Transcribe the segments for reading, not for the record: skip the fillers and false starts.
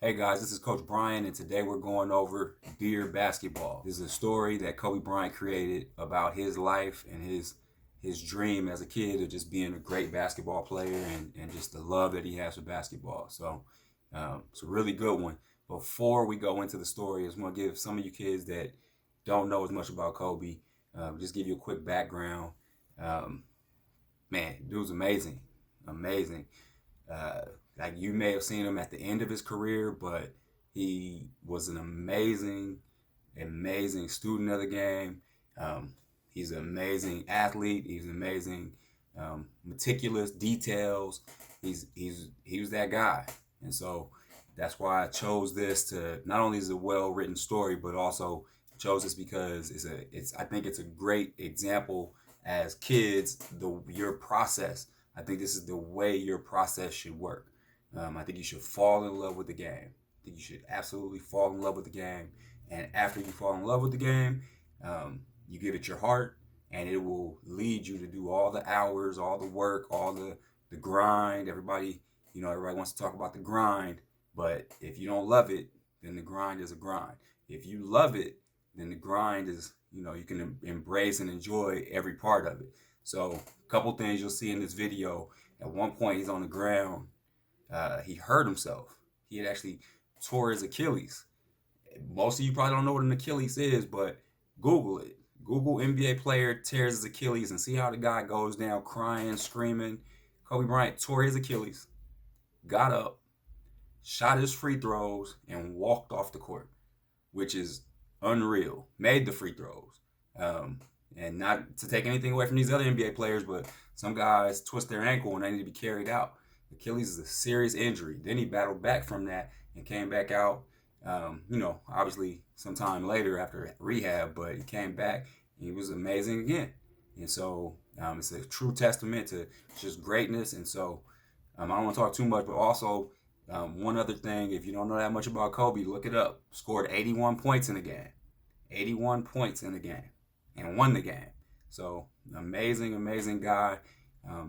Hey guys, this is Coach Bryant, and today we're going over Dear Basketball. This is a story that Kobe Bryant created about his life and his dream as a kid of just being a great basketball player and just the love that he has for basketball. So it's a really good one. Before we go into the story, I just want to give some of you kids that don't know as much about Kobe, just give you a quick background. Um, Man, dude was amazing, amazing. Uh, like you may have seen him at the end of his career, but he was an amazing, amazing student of the game. Um, he's an amazing athlete. He's an amazing, meticulous details. He was that guy, and so that's why I chose this to not only is it a well written story, but also chose this because it's I think it's a great example as kids your process. I think this is the way your process should work. I think you should fall in love with the game. I think you should absolutely fall in love with the game. And after you fall in love with the game, you give it your heart, and it will lead you to do all the hours, all the work, all the grind. Everybody wants to talk about the grind, but if you don't love it, then the grind is a grind. If you love it, then the grind is, you can embrace and enjoy every part of it. So a couple things you'll see in this video. At one point, he's on the ground. He hurt himself. He had actually tore his Achilles. Most of you probably don't know what an Achilles is, but Google it. Google NBA player tears his Achilles and see how the guy goes down crying, screaming. Kobe Bryant tore his Achilles, got up, shot his free throws, and walked off the court, which is unreal. Made the free throws. And not to take anything away from these other NBA players, but some guys twist their ankle and they need to be carried out. Achilles is a serious injury. Then he battled back from that and came back out, obviously sometime later after rehab, but he came back and he was amazing again. And so it's a true testament to just greatness. And so I don't want to talk too much, but also one other thing, if you don't know that much about Kobe, look it up. Scored 81 points in the game. 81 points in the game and won the game. So amazing, amazing guy.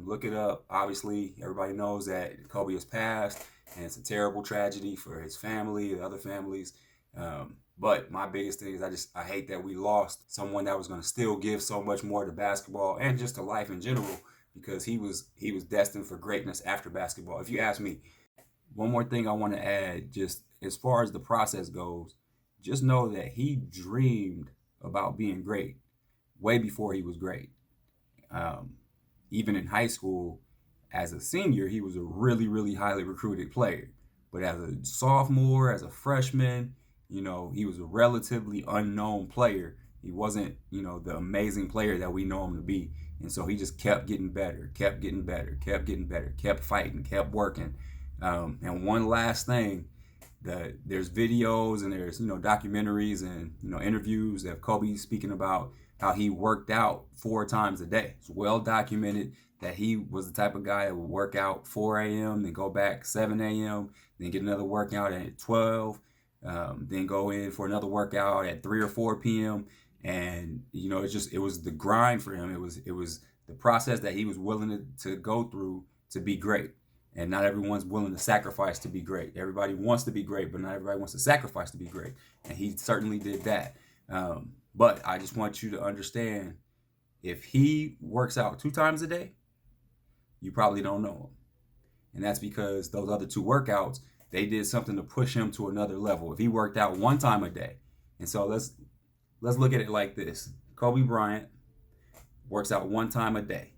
Look it up. Obviously, everybody knows that Kobe has passed, and it's a terrible tragedy for his family and other families. But my biggest thing is I hate that we lost someone that was going to still give so much more to basketball and just to life in general, because he was destined for greatness after basketball, if you ask me. One more thing I want to add, just as far as the process goes, just know that he dreamed about being great way before he was great. Um, Even in high school, as a senior, he was a really, really highly recruited player. But as a sophomore, as a freshman, he was a relatively unknown player. He wasn't, the amazing player that we know him to be. And so he just kept getting better, kept getting better, kept getting better, kept fighting, kept working. And one last thing, there's videos and there's documentaries and interviews of Kobe speaking about how he worked out 4 times a day. It's well documented that he was the type of guy that would work out 4 a.m., then go back 7 a.m., then get another workout at 12, then go in for another workout at 3 or 4 p.m. And it was the grind for him. It was the process that he was willing to go through to be great. And not everyone's willing to sacrifice to be great. Everybody wants to be great, but not everybody wants to sacrifice to be great. And he certainly did that. But I just want you to understand, if he works out 2 times a day, you probably don't know him. And that's because those other 2 workouts, they did something to push him to another level. If he worked out 1 time a day. And so let's look at it like this. Kobe Bryant works out 1 time a day.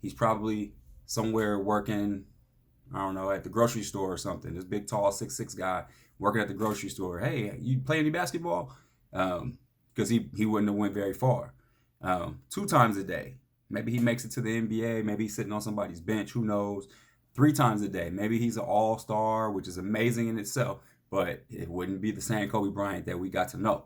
He's probably somewhere working, I don't know, at the grocery store or something. This big, tall, 6'6" guy working at the grocery store. Hey, you play any basketball? Because he wouldn't have went very far. 2 times a day. Maybe he makes it to the NBA. Maybe he's sitting on somebody's bench. Who knows? 3 times a day. Maybe he's an all-star, which is amazing in itself. But it wouldn't be the same Kobe Bryant that we got to know.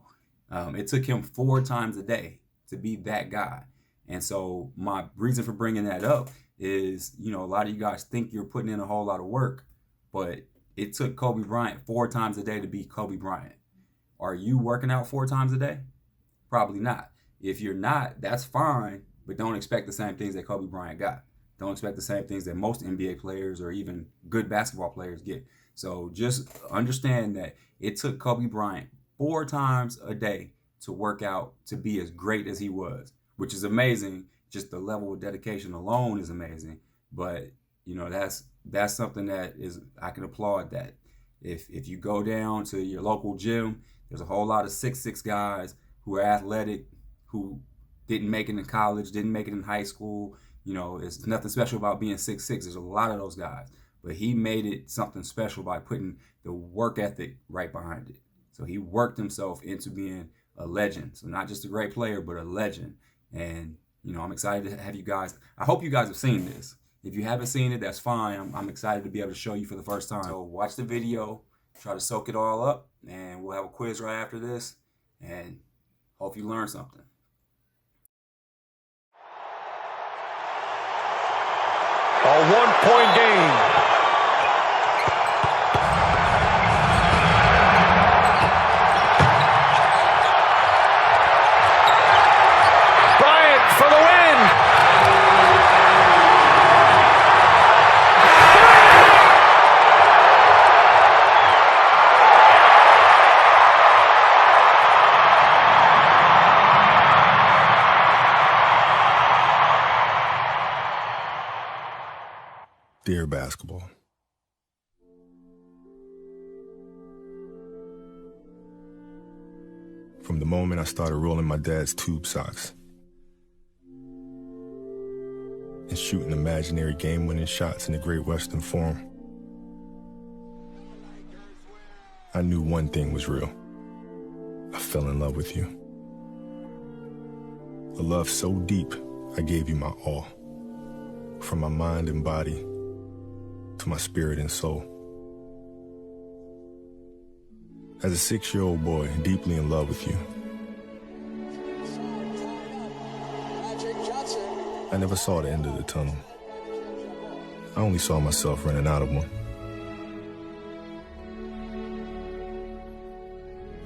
It took him 4 times a day to be that guy. And so my reason for bringing that up is, a lot of you guys think you're putting in a whole lot of work, but it took Kobe Bryant 4 times a day to be Kobe Bryant. Are you working out 4 times a day? Probably not. If you're not, that's fine, but don't expect the same things that Kobe Bryant got. Don't expect the same things that most NBA players or even good basketball players get. So just understand that it took Kobe Bryant 4 times a day to work out to be as great as he was, which is amazing. Just the level of dedication alone is amazing. But that's something that is, I can applaud that. If you go down to your local gym, there's a whole lot of 6'6" guys who are athletic, who didn't make it in college, didn't make it in high school. It's nothing special about being 6'6". There's a lot of those guys. But he made it something special by putting the work ethic right behind it. So he worked himself into being a legend. So not just a great player, but a legend. And, I'm excited to have you guys. I hope you guys have seen this. If you haven't seen it, that's fine. I'm excited to be able to show you for the first time. So watch the video, try to soak it all up, and we'll have a quiz right after this. And hope you learned something. A one-point game. Bryant for the win. Dear basketball. From the moment I started rolling my dad's tube socks and shooting imaginary game-winning shots in the Great Western Forum, I knew one thing was real. I fell in love with you. A love so deep, I gave you my all. From my mind and body to my spirit and soul. As a 6-year-old boy, deeply in love with you, I never saw the end of the tunnel. I only saw myself running out of one.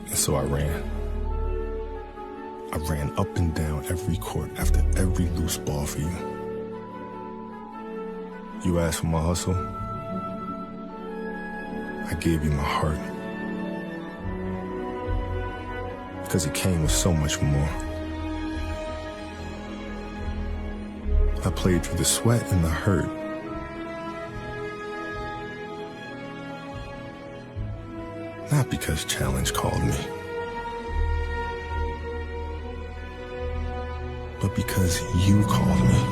And so I ran. I ran up and down every court after every loose ball for you. You asked for my hustle. I gave you my heart. Because it came with so much more. I played through the sweat and the hurt. Not because challenge called me, but because you called me.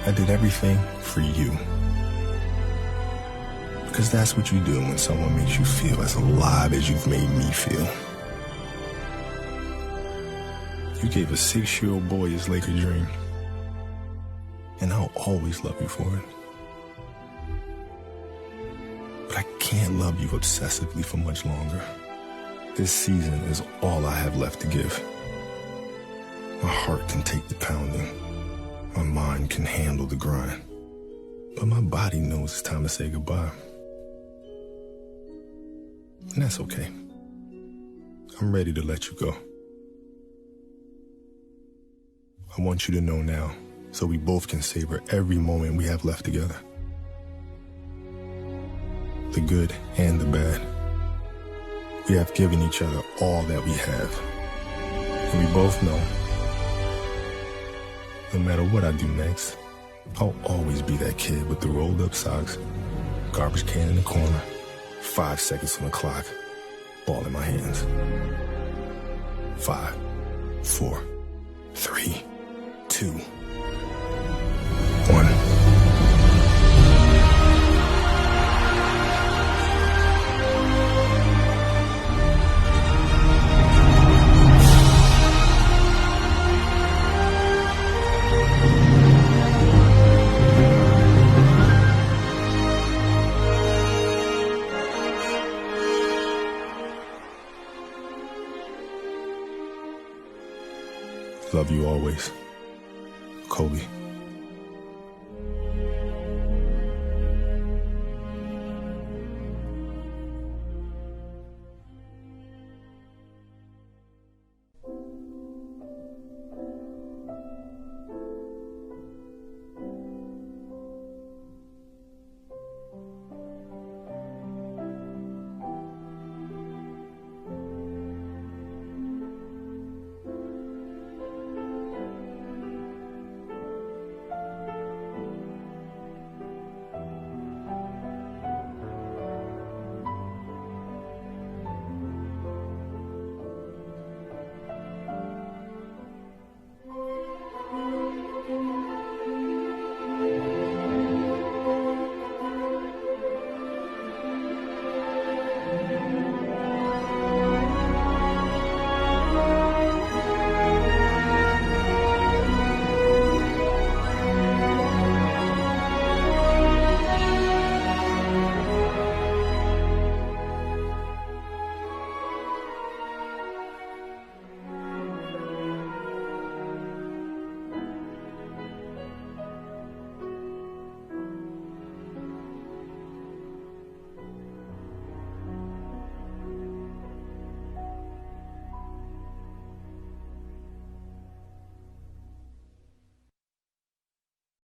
I did everything for you. Because that's what you do when someone makes you feel as alive as you've made me feel. You gave a 6-year-old boy his Laker dream. And I'll always love you for it. But I can't love you obsessively for much longer. This season is all I have left to give. My heart can take the pounding. My mind can handle the grind. But my body knows it's time to say goodbye. And that's okay. I'm ready to let you go. I want you to know now, so we both can savor every moment we have left together. The good and the bad. We have given each other all that we have. And we both know, no matter what I do next, I'll always be that kid with the rolled up socks, garbage can in the corner, 5 seconds on the clock, ball in my hands. 5, 4, 3, 2, 1. Love you always, Kobe.